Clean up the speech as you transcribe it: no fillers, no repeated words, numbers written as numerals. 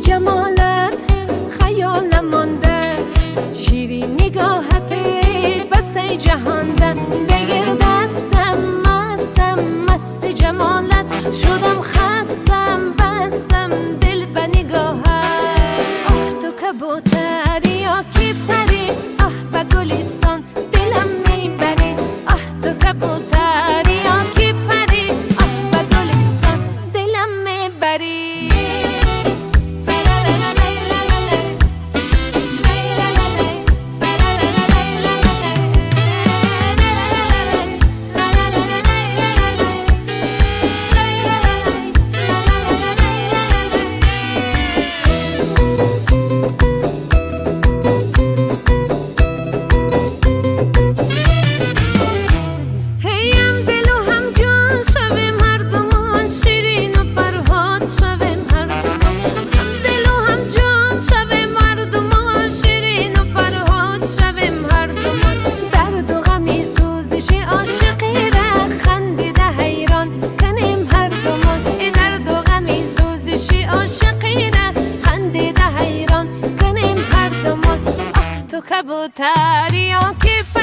جمالت خیالم مانده، شیری نگاهت بس جهانده، بگیر دستم مستم مست جمالت، شدم خستم بستم دل به نگاهت. آه تو کبوتری یا کی پری، آه به گلستان دلم میبری، آه تو کبوتری یا کی پری، آه به گلستان دلم میبری. تو کبوتری که